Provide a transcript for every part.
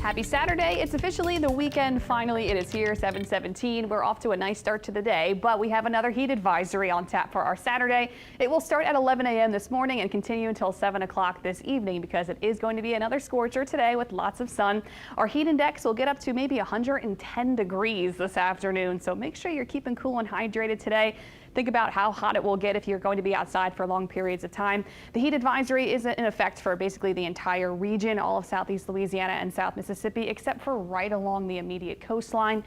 Happy Saturday. It's officially the weekend. Finally, it is here, 7:17. We're off to a nice start to the day, but we have another heat advisory on tap for our Saturday. It will start at 11 a.m. this morning and continue until 7 o'clock this evening because it is going to be another scorcher today with lots of sun. Our heat index will get up to maybe 110 degrees this afternoon, so make sure you're keeping cool and hydrated today. Think about how hot it will get if you're going to be outside for long periods of time. The heat advisory is in effect for basically the entire region, all of southeast Louisiana and South Mississippi, except for right along the immediate coastline.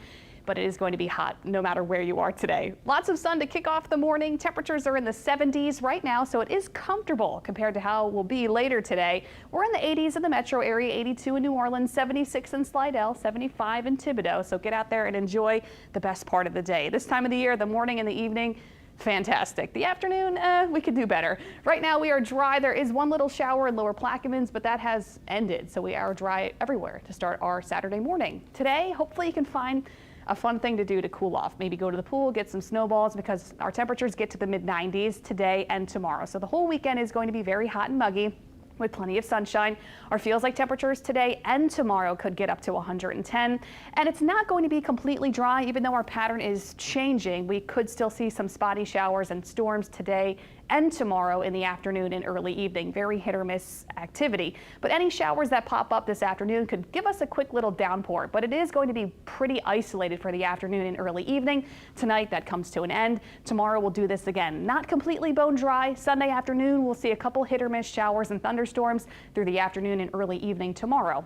But it is going to be hot no matter where you are today. Lots of sun to kick off the morning. Temperatures are in the 70s right now, so it is comfortable compared to how it will be later today. We're in the 80s in the metro area, 82 in New Orleans, 76 in Slidell, 75 in Thibodaux. So get out there and enjoy the best part of the day. This time of the year, the morning and the evening, fantastic. The afternoon, we could do better. Right now we are dry. There is one little shower in Lower Plaquemines, but that has ended. So we are dry everywhere to start our Saturday morning. Today, hopefully you can find a fun thing to do to cool off. Maybe go to the pool, get some snowballs, because our temperatures get to the mid-90s today and tomorrow. So the whole weekend is going to be very hot and muggy with plenty of sunshine. Our feels like temperatures today and tomorrow could get up to 110. And it's not going to be completely dry, even though our pattern is changing. We could still see some spotty showers and storms today and tomorrow in the afternoon and early evening. Very hit or miss activity. But any showers that pop up this afternoon could give us a quick little downpour. But it is going to be pretty isolated for the afternoon and early evening. Tonight that comes to an end. Tomorrow we'll do this again. Not completely bone dry. Sunday afternoon we'll see a couple hit or miss showers and thunderstorms through the afternoon and early evening tomorrow.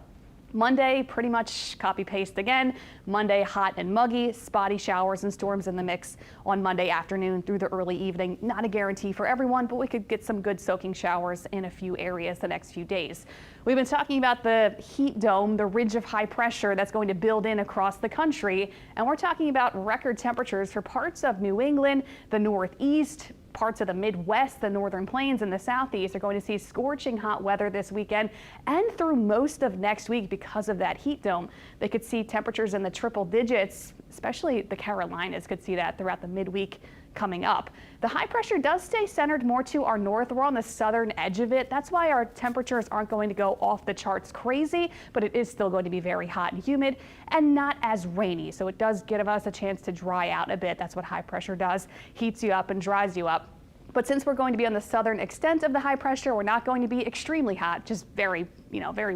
Monday, pretty much copy paste again. Monday, hot and muggy, spotty showers and storms in the mix on Monday afternoon through the early evening. Not a guarantee for everyone, but we could get some good soaking showers in a few areas the next few days. We've been talking about the heat dome, the ridge of high pressure that's going to build in across the country. And we're talking about record temperatures for parts of New England, the Northeast, parts of the Midwest, the Northern Plains, and the Southeast are going to see scorching hot weather this weekend and through most of next week because of that heat dome. They could see temperatures in the triple digits, especially the Carolinas could see that throughout the midweek coming up. The high pressure does stay centered more to our north. We're on the southern edge of it. That's why our temperatures aren't going to go off the charts crazy, but it is still going to be very hot and humid and not as rainy. So it does give us a chance to dry out a bit. That's what high pressure does. Heats you up and dries you up. But since we're going to be on the southern extent of the high pressure, we're not going to be extremely hot, just very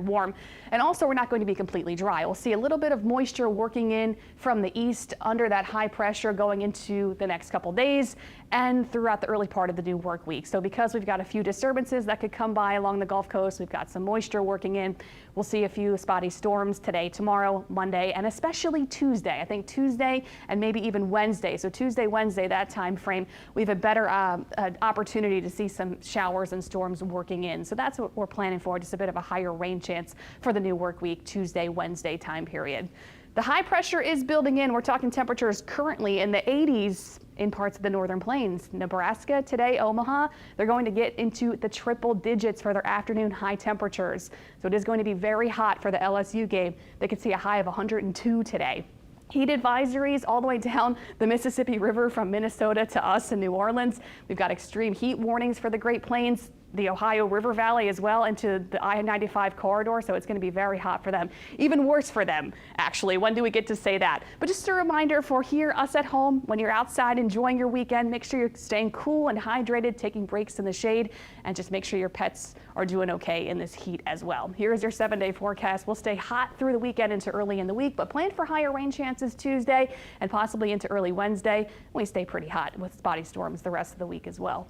warm. And also we're not going to be completely dry. We'll see a little bit of moisture working in from the east under that high pressure going into the next couple days and throughout the early part of the new work week. So because we've got a few disturbances that could come by along the Gulf Coast, we've got some moisture working in. We'll see a few spotty storms today, tomorrow, Monday, and especially Tuesday. I think Tuesday and maybe even Wednesday. So Tuesday, Wednesday, that time frame, we have a better opportunity to see some showers and storms working in. So that's what we're planning for, just a bit of a higher rain chance for the new work week, Tuesday, Wednesday time period. The high pressure is building in. We're talking temperatures currently in the 80s in parts of the Northern Plains. Nebraska today, Omaha, they're going to get into the triple digits for their afternoon high temperatures. So it is going to be very hot for the LSU game. They could see a high of 102 today. Heat advisories all the way down the Mississippi River from Minnesota to us in New Orleans. We've got extreme heat warnings for the Great Plains, the Ohio River Valley as well, into the I-95 corridor, so it's going to be very hot for them. Even worse for them, actually. When do we get to say that? But just a reminder for here, us at home, when you're outside enjoying your weekend, make sure you're staying cool and hydrated, taking breaks in the shade, and just make sure your pets are doing okay in this heat as well. Here's your 7-day forecast. We'll stay hot through the weekend into early in the week, but plan for higher rain chances Tuesday and possibly into early Wednesday. We stay pretty hot with spotty storms the rest of the week as well.